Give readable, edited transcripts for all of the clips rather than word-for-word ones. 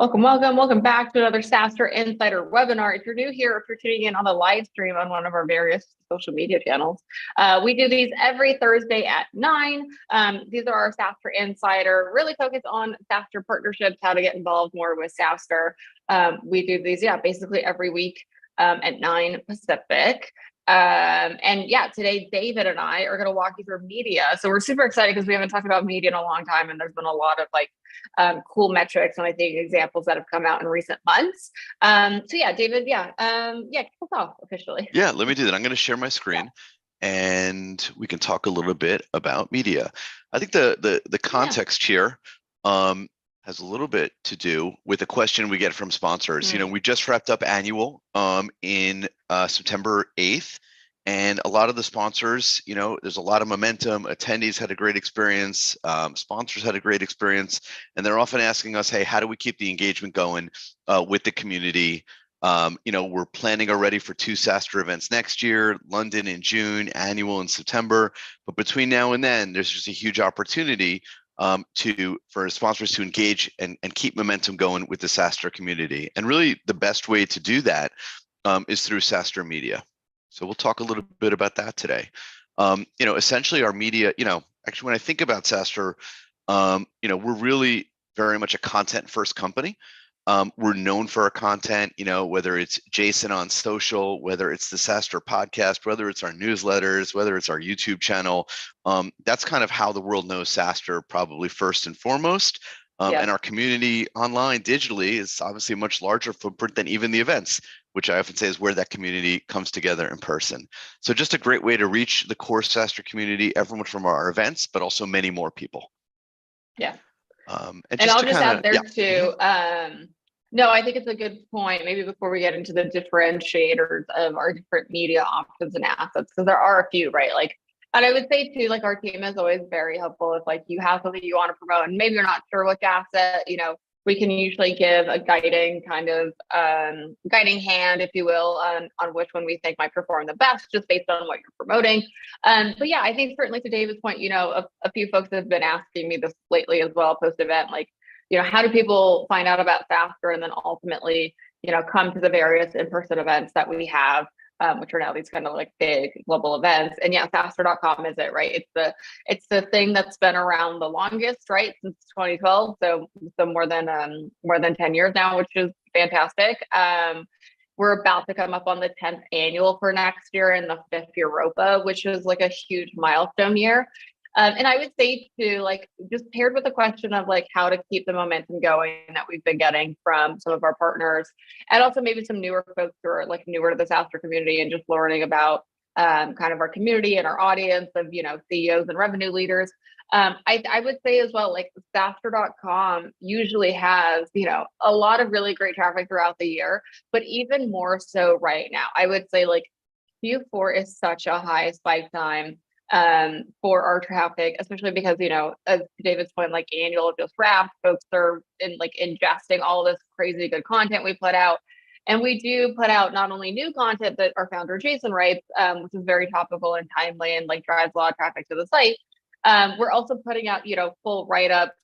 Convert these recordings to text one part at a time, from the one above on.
Welcome back to another SaaStr Insider webinar. If you're new here, if you're tuning in on the live stream on one of our various social media channels, we do these every Thursday at 9. These are our SaaStr Insider, really focused on SaaStr partnerships, how to get involved more with SaaStr. We do these, basically every week at 9 Pacific. Today David and I are going to walk you through media. So we're super excited because we haven't talked about media in a long time, and there's been a lot of cool metrics and I think examples that have come out in recent months. David, kick us off officially. Yeah, let me do that. I'm going to share my screen and we can talk a little bit about media. I think the context here has a little bit to do with a question we get from sponsors. We just wrapped up annual in September 8th. And a lot of the sponsors, there's a lot of momentum. Attendees had a great experience. Sponsors had a great experience. And they're often asking us, hey, how do we keep the engagement going with the community? We're planning already for 2 SaaStr events next year, London in June, annual in September. But between now and then, there's just a huge opportunity for sponsors to engage and keep momentum going with the SaaStr community. And really the best way to do that is through SaaStr Media. So we'll talk a little bit about that today. Essentially our media, actually when I think about SaaStr, we're really very much a content first company. We're known for our content, whether it's Jason on social, whether it's the SaaStr podcast, whether it's our newsletters, whether it's our YouTube channel. That's kind of how the world knows SaaStr, probably first and foremost. And our community online digitally is obviously a much larger footprint than even the events, which I often say is where that community comes together in person. So just a great way to reach the core SaaStr community, everyone from our events, but also many more people. Yeah. And I'll just add there too. No, I think it's a good point. Maybe before we get into the differentiators of our different media options and assets, because there are a few, right? And I would say too, our team is always very helpful if you have something you want to promote and maybe you're not sure which asset, we can usually give a guiding hand, if you will, on which one we think might perform the best, just based on what you're promoting. I think certainly to David's point, a few folks have been asking me this lately as well, post-event, how do people find out about SaaStr and then ultimately, come to the various in-person events that we have, which are now these kind of big global events. And SaaStr.com is it, right? It's the thing that's been around the longest, right? Since 2012. So more than 10 years now, which is fantastic. We're about to come up on the 10th annual for next year and the 5th Europa, which is a huge milestone year. And I would say too, just paired with the question of how to keep the momentum going that we've been getting from some of our partners, and also maybe some newer folks who are newer to the SaaStr community and just learning about kind of our community and our audience of CEOs and revenue leaders. I would say as well, SaaStr.com usually has a lot of really great traffic throughout the year, but even more so right now. I would say Q4 is such a high spike time for our traffic, especially because, as to David's point, annual just wrapped, folks are ingesting all this crazy good content we put out. And we do put out not only new content that our founder Jason writes, which is very topical and timely and drives a lot of traffic to the site. We're also putting out, full write-ups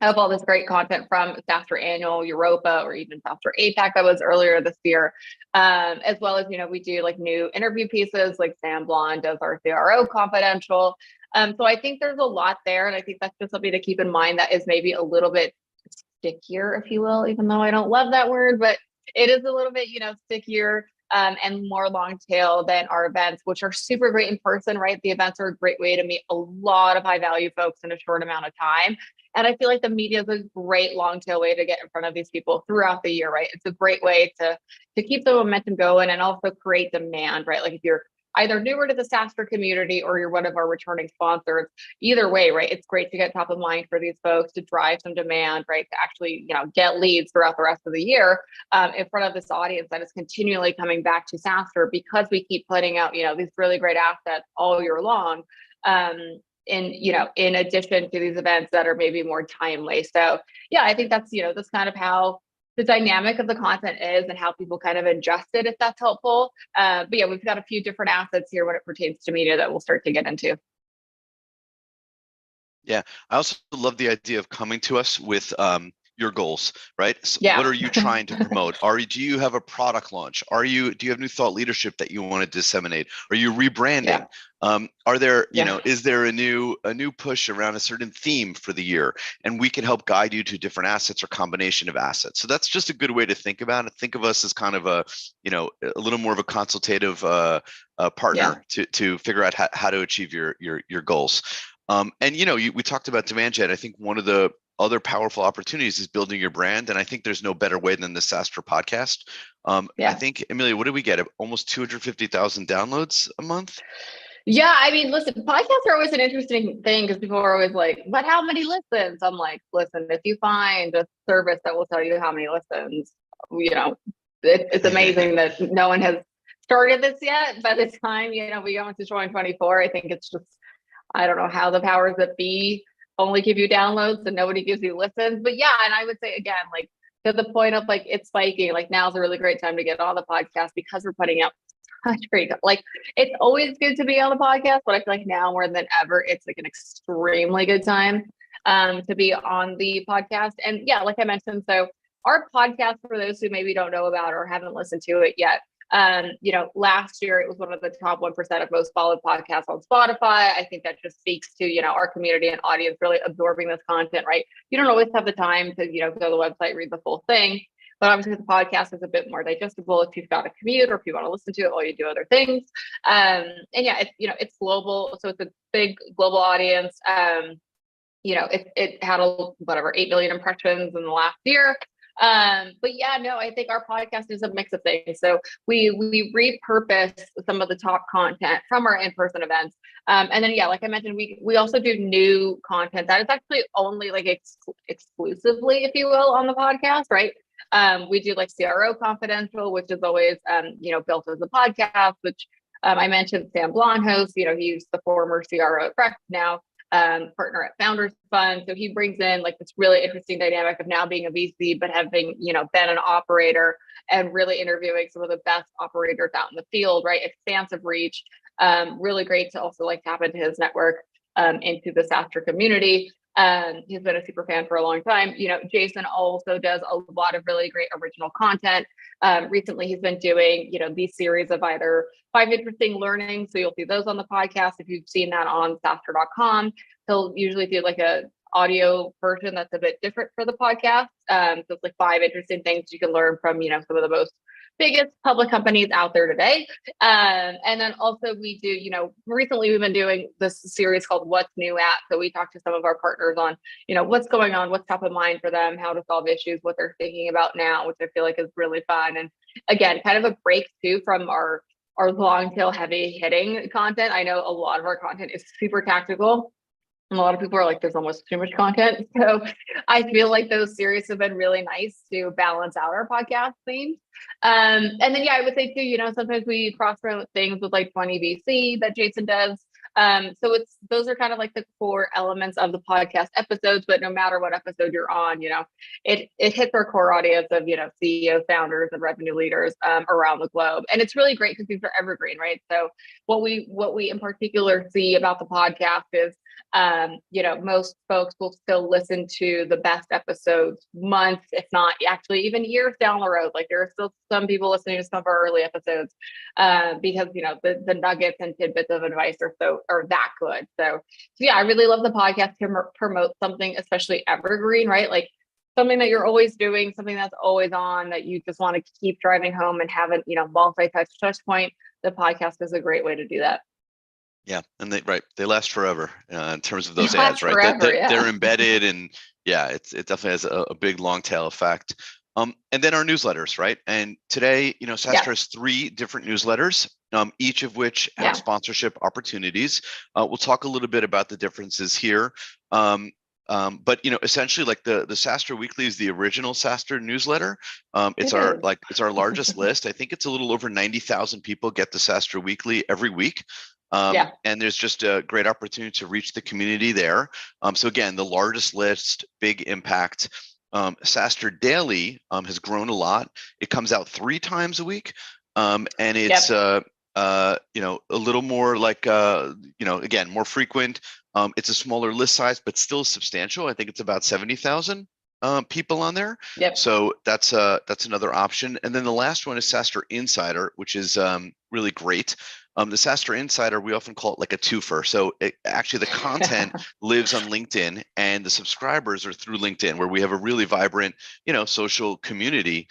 of all this great content from SaaStr Annual, Europa, or even SaaStr APAC that was earlier this year, as well as, we do new interview pieces, Sam Blond does our CRO Confidential. So I think there's a lot there, and I think that's just something to keep in mind that is maybe a little bit stickier, if you will, even though I don't love that word, but it is a little bit, stickier and more long tail than our events, which are super great in person, right? The events are a great way to meet a lot of high value folks in a short amount of time. And I feel the media is a great long tail way to get in front of these people throughout the year, right? It's a great way to keep the momentum going and also create demand, right? If you're either newer to the SaaStr community or you're one of our returning sponsors, either way, right? It's great to get top of mind for these folks, to drive some demand, right? To actually, get leads throughout the rest of the year in front of this audience that is continually coming back to SaaStr because we keep putting out, these really great assets all year long. In addition to these events that are maybe more timely. So I think that's, that's kind of how the dynamic of the content is and how people kind of ingest it, if that's helpful. We've got a few different assets here when it pertains to media that we'll start to get into. Yeah, I also love the idea of coming to us with your goals, right? So Yeah. what are you trying to promote? Do you have a product launch? Do you have new thought leadership that you want to disseminate? Are you rebranding? Are there, is there a new push around a certain theme for the year? And we can help guide you to different assets or combination of assets. So that's just a good way to think about it. Think of us as kind of a little more of a consultative partner to figure out how to achieve your goals. And we talked about demand gen. I think one of the other powerful opportunities is building your brand, and I think there's no better way than the SaaStr podcast. I think, Amelia, what did we get? Almost 250,000 downloads a month. Yeah, I mean, listen, podcasts are always an interesting thing because people are always like, but how many listens? I'm like, listen, if you find a service that will tell you how many listens, it's amazing that no one has started this yet. By the time, we go into 2024, I think it's just, I don't know how the powers that be only give you downloads and nobody gives you listens. But yeah, and I would say again, like to the point of like it's spiking, like now's a really great time to get on the podcast because we're putting out such great, like it's always good to be on the podcast, but I feel like now more than ever, it's like an extremely good time to be on the podcast. And yeah, like I mentioned, so our podcast, for those who maybe don't know about or haven't listened to it yet, last year it was one of the top 1% of most followed podcasts on Spotify. I think that just speaks to, our community and audience really absorbing this content, right? You don't always have the time to, go to the website, read the full thing. But obviously the podcast is a bit more digestible if you've got a commute or if you want to listen to it while you do other things. And yeah, it's global. So it's a big global audience. It had 8 million impressions in the last year. But yeah, no, I think our podcast is a mix of things. So we repurpose some of the top content from our in-person events. And then, yeah, like I mentioned, we also do new content that is actually only like exclusively, if you will, on the podcast, right? We do like CRO Confidential, which is always, built as a podcast, which I mentioned Sam Blonhost, he's the former CRO at Fresh, now partner at Founders Fund. So he brings in like this really interesting dynamic of now being a VC, but having, been an operator and really interviewing some of the best operators out in the field, right? Expansive reach. Really great to also like tap into his network into the SaaStr community. He's been a super fan for a long time. Jason also does a lot of really great original content. Recently, he's been doing, these series of either 5 interesting learnings. So you'll see those on the podcast. If you've seen that on SaaStr.com, he'll usually do like a audio version that's a bit different for the podcast. So it's like 5 interesting things you can learn from, some of the most biggest public companies out there today. And then also we do, recently we've been doing this series called What's New At. So we talk to some of our partners on, what's going on, what's top of mind for them, how to solve issues, what they're thinking about now, which I feel like is really fun. And again, kind of a break too from our long tail heavy hitting content. I know a lot of our content is super tactical. And a lot of people are like, there's almost too much content. So I feel like those series have been really nice to balance out our podcast themes. And then, yeah, I would say too, sometimes we cross promote things with like 20 VC that Jason does. So those are kind of like the core elements of the podcast episodes, but no matter what episode you're on, it hits our core audience of, CEOs, founders, and revenue leaders around the globe. And it's really great because these are evergreen, right? So what we in particular see about the podcast is, most folks will still listen to the best episodes months, if not actually even years down the road. Like there are still some people listening to some of our early episodes because, the nuggets and tidbits of advice are that good. So yeah, I really love the podcast to promote something, especially evergreen, right? Like something that you're always doing, something that's always on that you just want to keep driving home and have a, multi-touch point. The podcast is a great way to do that. Yeah, and they last forever in terms of those They ads, right? Forever, they're embedded, and yeah, it definitely has a big long tail effect. And then our newsletters, right? And today, SaaStr has 3 different newsletters, each of which have sponsorship opportunities. We'll talk a little bit about the differences here. But essentially, like the SaaStr Weekly is the original SaaStr newsletter. It's our largest list. I think it's a little over 90,000 people get the SaaStr Weekly every week. And there's just a great opportunity to reach the community there. So again, the largest list, big impact. SaaStr Daily has grown a lot. It comes out 3 times a week, and it's a little more like again, more frequent. It's a smaller list size, but still substantial. I think it's about 70,000. people on there. Yep. So that's another option. And then the last one is SaaStr Insider, which is really great. The SaaStr Insider, we often call it like a twofer. So actually the content lives on LinkedIn and the subscribers are through LinkedIn, where we have a really vibrant, social community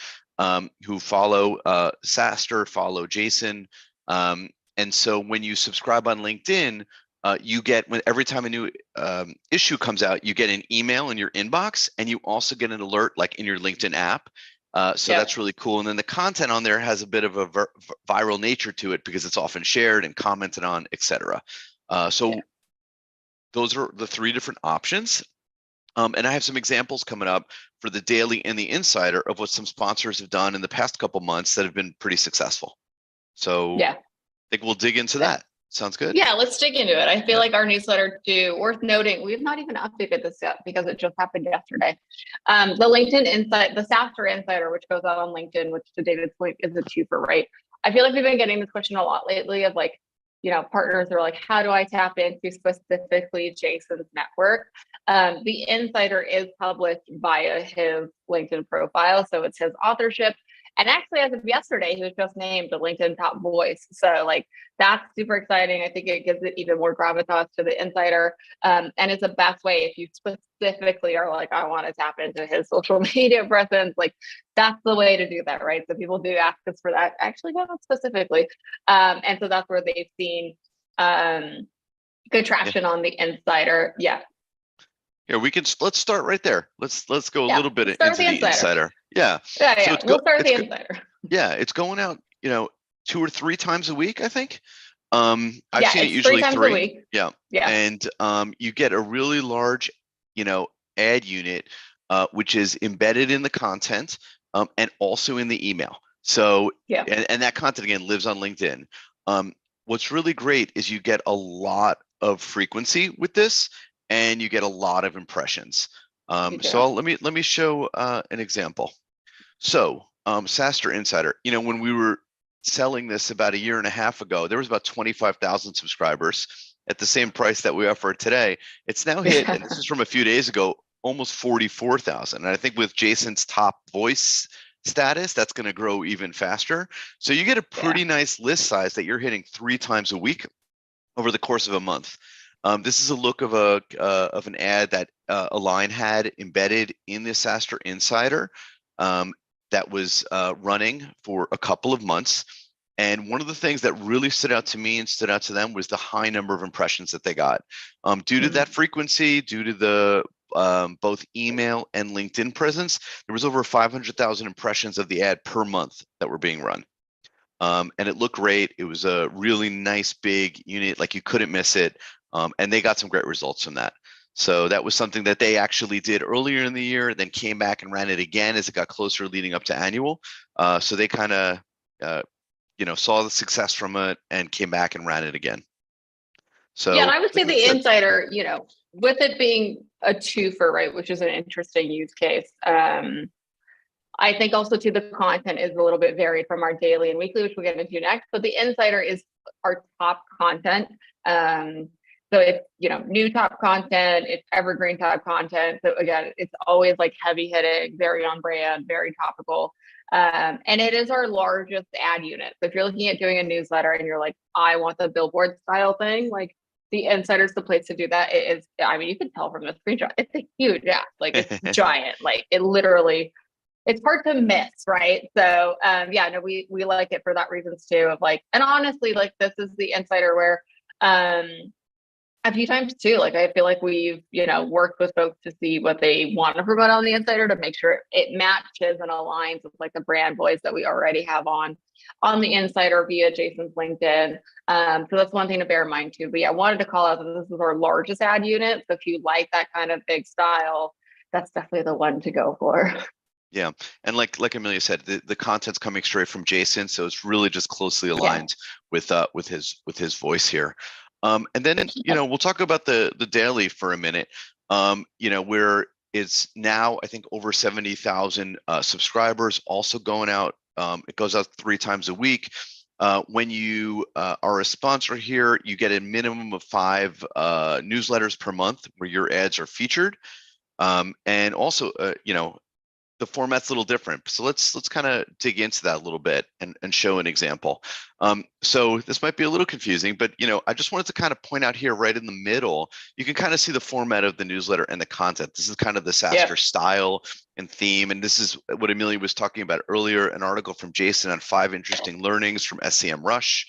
who follow SaaStr, follow Jason. And so when you subscribe on LinkedIn, you get, every time a new issue comes out, you get an email in your inbox, and you also get an alert like in your LinkedIn app. So that's really cool. And then the content on there has a bit of a viral nature to it because it's often shared and commented on, etc. Those are the three different options. And I have some examples coming up for the daily and the insider of what some sponsors have done in the past couple months that have been pretty successful. So I think we'll dig into that. Sounds good? Yeah, let's dig into it. I feel like our newsletter too, worth noting, we've not even updated this yet because it just happened yesterday. The LinkedIn Insight, the SaaStr Insider, which goes out on LinkedIn, which to David's point is a twofer, right? I feel like we've been getting this question a lot lately of like, partners are like, how do I tap into specifically Jason's network? The Insider is published via his LinkedIn profile, so it's his authorship. And actually, as of yesterday, he was just named the LinkedIn top voice. So like, that's super exciting. I think it gives it even more gravitas to the Insider. And it's the best way if you specifically are like, I want to tap into his social media presence, like that's the way to do that, right? So people do ask us for that, actually not specifically. And so that's where they've seen good traction on the Insider. Yeah. Yeah, let's start right there. Let's go a little bit into the Insider. Yeah. We'll start with the Insider. Yeah, it's going out, 2 or 3 times a week, I think. I've seen it usually 3 times a week. Yeah. And you get a really large, ad unit, which is embedded in the content, and also in the email. So and that content again lives on LinkedIn. What's really great is you get a lot of frequency with this, and you get a lot of impressions. So let me show an example. So SaaStr Insider, when we were selling this about 1.5 years ago, there was about 25,000 subscribers at the same price that we offer today. It's now hit, and this is from a few days ago, almost 44,000. And I think with Jason's top voice status, that's going to grow even faster. So you get a pretty nice list size that you're hitting 3 times a week over the course of a month. This is a look of an ad that Align had embedded in the SaaStr Insider that was running for a couple of months. And one of the things that really stood out to me and stood out to them was the high number of impressions that they got. Due to that frequency, due to the both email and LinkedIn presence, there was over 500,000 impressions of the ad per month that were being run. And it looked great. It was a really nice big unit, like you couldn't miss it. And they got some great results from that. So that was something that they actually did earlier in the year, then came back and ran it again as it got closer leading up to annual. So they kind of, saw the success from it and came back and ran it again. So and I would say the Insider, with it being a twofer, right, which is an interesting use case. I think also too, the content is a little bit varied from our daily and weekly, which we'll get into next, but the Insider is our top content. So it's, new top content, it's evergreen top content. So again, it's always like heavy hitting, very on brand, very topical. And it is our largest ad unit. So if you're looking at doing a newsletter and you're like, I want the billboard style thing, like the Insider's the place to do that. It is, you can tell from the screenshot, it's a huge app, like it's giant, like it literally, it's hard to miss, right? So we like it for that reasons too, of like, and honestly, like this is the Insider where a few times too, like I feel like we've, worked with folks to see what they want to promote on the Insider to make sure it matches and aligns with like the brand voice that we already have on the Insider via Jason's LinkedIn. So that's one thing to bear in mind too. But I wanted to call out that this is our largest ad unit. So if you like that kind of big style, that's definitely the one to go for. Yeah, and like Amelia said, the content's coming straight from Jason, so it's really just closely aligned with his voice here. And then we'll talk about the daily for a minute. Where it's now I think over 70,000 subscribers, also going out. It goes out 3 times a week. When you are a sponsor here, you get a minimum of 5 newsletters per month where your ads are featured. And also, the format's a little different. So let's kind of dig into that a little bit and show an example. So this might be a little confusing, but I just wanted to kind of point out here right in the middle, you can kind of see the format of the newsletter and the content. This is kind of the SaaStr style and theme. And this is what Amelia was talking about earlier, an article from Jason on 5 interesting learnings from SCM Rush.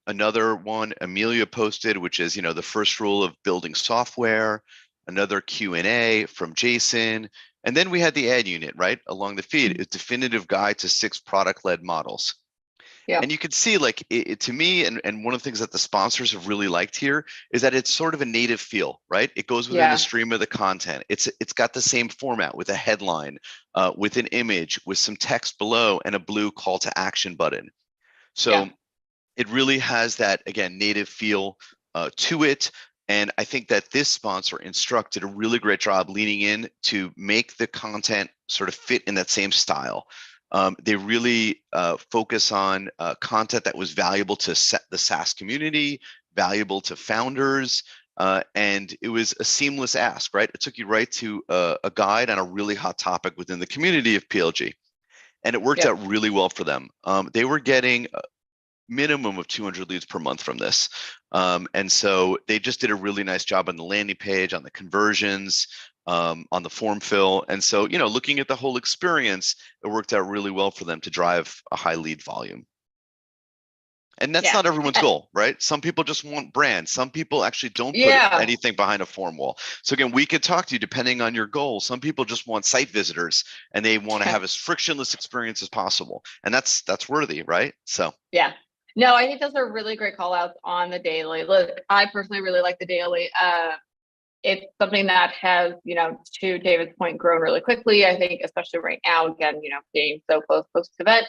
Another one Amelia posted, which is, the first rule of building software. Another Q&A from Jason. And then we had the ad unit, right, along the feed, a definitive guide to 6 product-led models. Yeah. And you can see, like, to me, and one of the things that the sponsors have really liked here is that it's sort of a native feel, right? It goes within the stream of the content. It's got the same format with a headline, with an image, with some text below, and a blue call to action button. So it really has that, again, native feel to it. And I think that this sponsor, Instruct, did a really great job leaning in to make the content sort of fit in that same style. They really focus on content that was valuable to the SaaS community, valuable to founders, and it was a seamless ask, right? It took you right to a guide on a really hot topic within the community of PLG. And it worked out really well for them. They were getting minimum of 200 leads per month from this. And so they just did a really nice job on the landing page, on the conversions, on the form fill. And so, looking at the whole experience, it worked out really well for them to drive a high lead volume. And that's not everyone's goal, right? Some people just want brand. Some people actually don't put anything behind a form wall. So again, we could talk to you depending on your goal. Some people just want site visitors and they want to have as frictionless experience as possible. And that's worthy, right? So no, I think those are really great call outs on the daily. Look, I personally really like the daily. It's something that has, to David's point, grown really quickly. I think, especially right now, again, being so close post-event,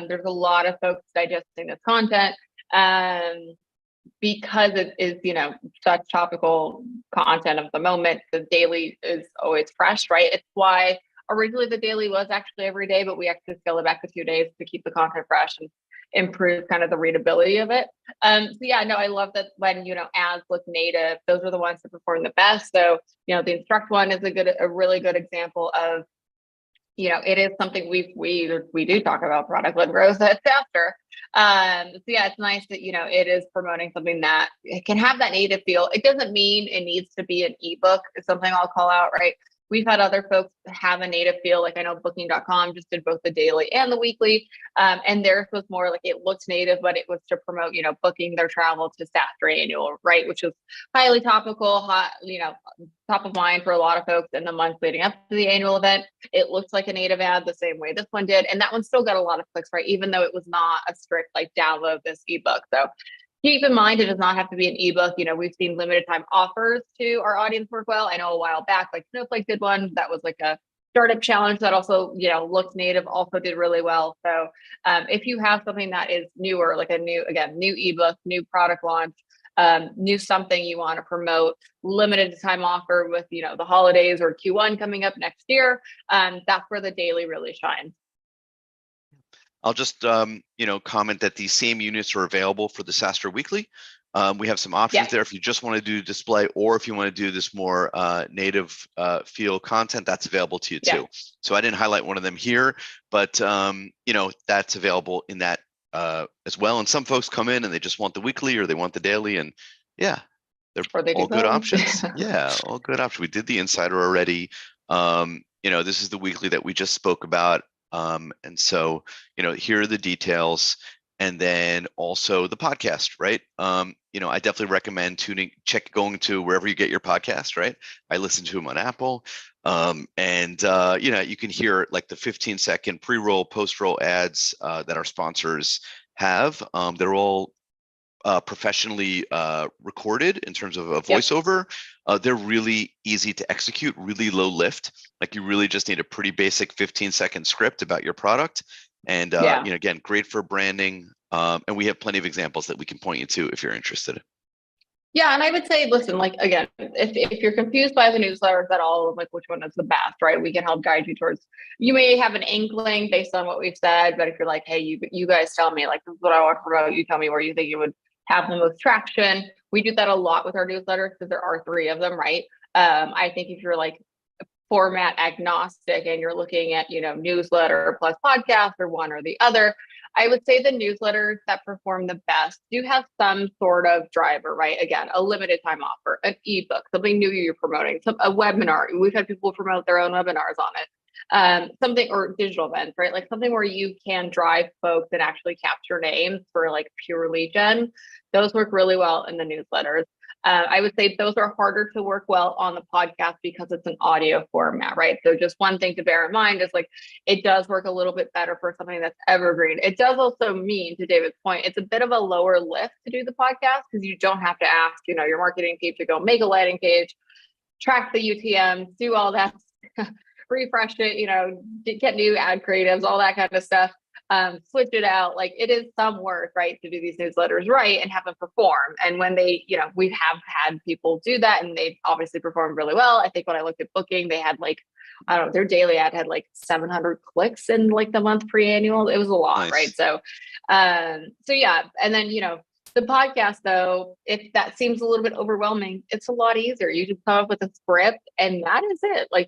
there's a lot of folks digesting this content because it is, such topical content of the moment. The daily is always fresh, right? It's why originally the daily was actually every day, but we actually scaled it back to 2 days to keep the content fresh and improve kind of the readability of it. I love that when, ads look native, those are the ones that perform the best. So, the Instruct one is a really good example of, it is something we do talk about product-led growth at SaaStr. It's nice that, it is promoting something that it can have that native feel. It doesn't mean it needs to be an ebook. It's something I'll call out, right? We've had other folks have a native feel, like I know Booking.com just did both the daily and the weekly, and theirs was more like it looked native, but it was to promote, booking their travel to SaaStr annual, right? Which was highly topical, hot, top of mind for a lot of folks in the months leading up to the annual event. It looks like a native ad the same way this one did, and that one still got a lot of clicks, right? Even though it was not a strict like download this ebook. So keep in mind, it does not have to be an ebook. We've seen limited time offers to our audience work well. I know a while back, like Snowflake did one that was like a startup challenge that also, looked native, also did really well. So if you have something that is newer, like a new ebook, new product launch, new something you want to promote, limited time offer with, the holidays or Q1 coming up next year, that's where the daily really shines. I'll just, comment that these same units are available for the SaaStr Weekly. We have some options there if you just want to do display, or if you want to do this more native feel content, that's available to you too. So I didn't highlight one of them here, but that's available in that as well. And some folks come in and they just want the weekly or they want the daily, and they're all good options. All good options. We did the insider already. This is the weekly that we just spoke about. And so, here are the details, and then also the podcast, right? I definitely recommend going to wherever you get your podcast, right? I listen to them on Apple. You can hear like the 15-second pre-roll, post-roll ads that our sponsors have. They're all professionally recorded in terms of a voiceover. They're really easy to execute, really low lift. Like you really just need a pretty basic 15-second script about your product. And again, great for branding. And we have plenty of examples that we can point you to if you're interested. Yeah, and I would say, listen, like again, if you're confused by the newsletters at all, like which one is the best, right? We can help guide you towards. You may have an inkling based on what we've said, but if you're like, hey, you guys tell me, like this is what I want to promote. You tell me where you think it would have the most traction. We do that a lot with our newsletters because there are 3 of them, right? I think if you're like format agnostic and you're looking at, newsletter plus podcast or one or the other, I would say the newsletters that perform the best do have some sort of driver, right? Again, a limited time offer, an ebook, something new you're promoting, a webinar. We've had people promote their own webinars on it. Something, or digital events, right? Like something where you can drive folks and actually capture names for like pure lead gen. Those work really well in the newsletters. I would say those are harder to work well on the podcast because it's an audio format, right? So just one thing to bear in mind is like, it does work a little bit better for something that's evergreen. It does also mean, to David's point, it's a bit of a lower lift to do the podcast because you don't have to ask, your marketing team to go make a landing page, track the UTM, do all that, refresh it, get new ad creatives, all that kind of stuff. Switch it out. Like it is some work, right, to do these newsletters right and have them perform. And when they, we have had people do that and they've obviously performed really well. I think when I looked at Booking, they had like, I don't know, their daily ad had like 700 clicks in like the month pre-annual. It was a lot, Nice. right? So yeah. And then, the podcast though, if that seems a little bit overwhelming, it's a lot easier. You just come up with a script and that is it. Like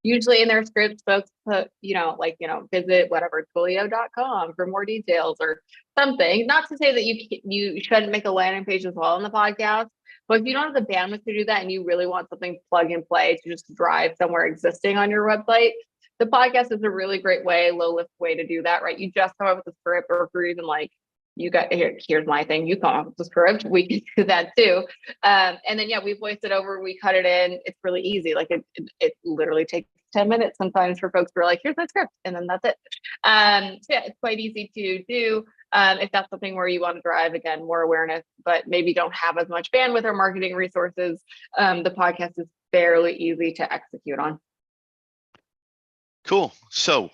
usually in their scripts, folks put, visit whatever, Twilio.com for more details or something. Not to say that you shouldn't make a landing page as well on the podcast, but if you don't have the bandwidth to do that and you really want something plug and play to just drive somewhere existing on your website, the podcast is a really great way, low lift way to do that, right? You just come up with a script, or if you're even like, here's my thing, you come up with the script, we can do that too. And then we voice it over, we cut it in. It's really easy. Like it literally takes 10 minutes sometimes for folks who are like, here's my script, and then that's it. It's quite easy to do. If that's something where you want to drive, again, more awareness, but maybe don't have as much bandwidth or marketing resources, the podcast is fairly easy to execute on. Cool. So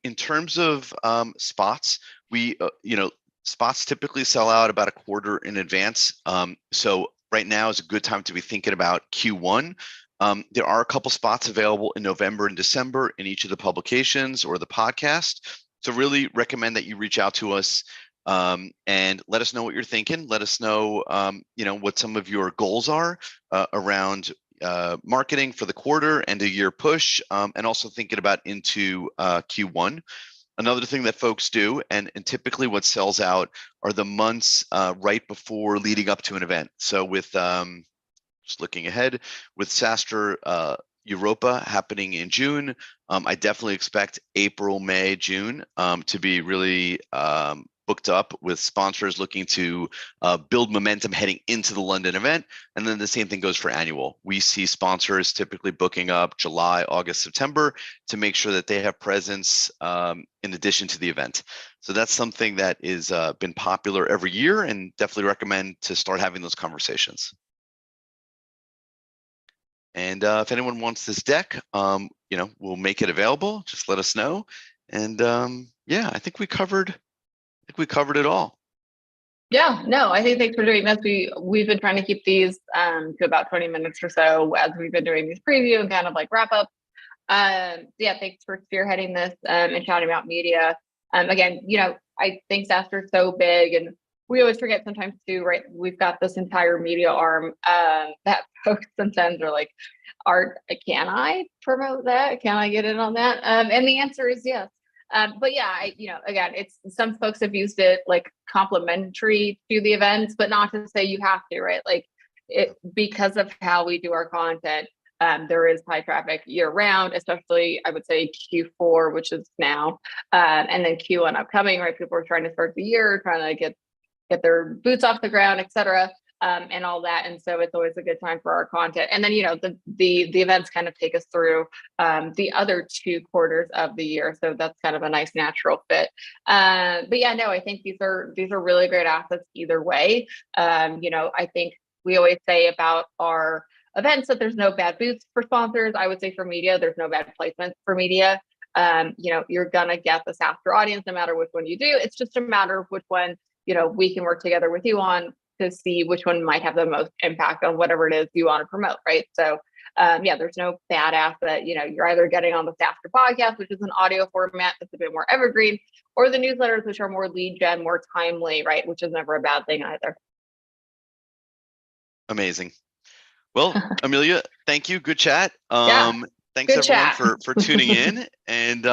in terms of spots, we, spots typically sell out about a quarter in advance. So right now is a good time to be thinking about Q1. There are a couple spots available in November and December in each of the publications or the podcast. So really recommend that you reach out to us and let us know what you're thinking. Let us know, what some of your goals are around marketing for the quarter and a year push, and also thinking about into Q1. Another thing that folks do, and typically what sells out, are the months right before leading up to an event. So with just looking ahead, with SaaStr Europa happening in June, I definitely expect April, May, June to be really booked up with sponsors looking to build momentum heading into the London event. And then the same thing goes for annual. We see sponsors typically booking up July, August, September to make sure that they have presence in addition to the event. So that's something that is been popular every year, and definitely recommend to start having those conversations. And if anyone wants this deck, we'll make it available. Just let us know. And I think we covered it all. Yeah, no, I think thanks for doing this. We've been trying to keep these to about 20 minutes or so as we've been doing these preview and kind of like wrap up. Thanks for spearheading this and shouting about media. Again, I think SaaStr is so big, and we always forget sometimes too, right? We've got this entire media arm that folks sometimes are like, can I promote that? Can I get in on that? And the answer is yes. Again, it's, some folks have used it like complementary to the events, but not to say you have to, right? Like because of how we do our content, there is high traffic year round, especially I would say Q4, which is now, and then Q1 upcoming, right? People are trying to start the year, trying to get their boots off the ground, et cetera, and all that. And so it's always a good time for our content. And then, the events kind of take us through the other 2 quarters of the year. So that's kind of a nice natural fit. I think these are really great assets either way. I think we always say about our events that there's no bad booths for sponsors. I would say for media, there's no bad placements for media. You're gonna get the SaaStr audience no matter which one you do. It's just a matter of which one we can work together with you on to see which one might have the most impact on whatever it is you want to promote, right? So, there's no bad asset. You're either getting on the SaaStr podcast, which is an audio format that's a bit more evergreen, or the newsletters, which are more lead gen, more timely, right? Which is never a bad thing either. Amazing. Well, Amelia, thank you. Good chat. Yeah, Thanks good everyone chat. for tuning in, and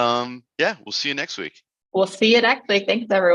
yeah, we'll see you next week. We'll see you next week. Thanks, everyone.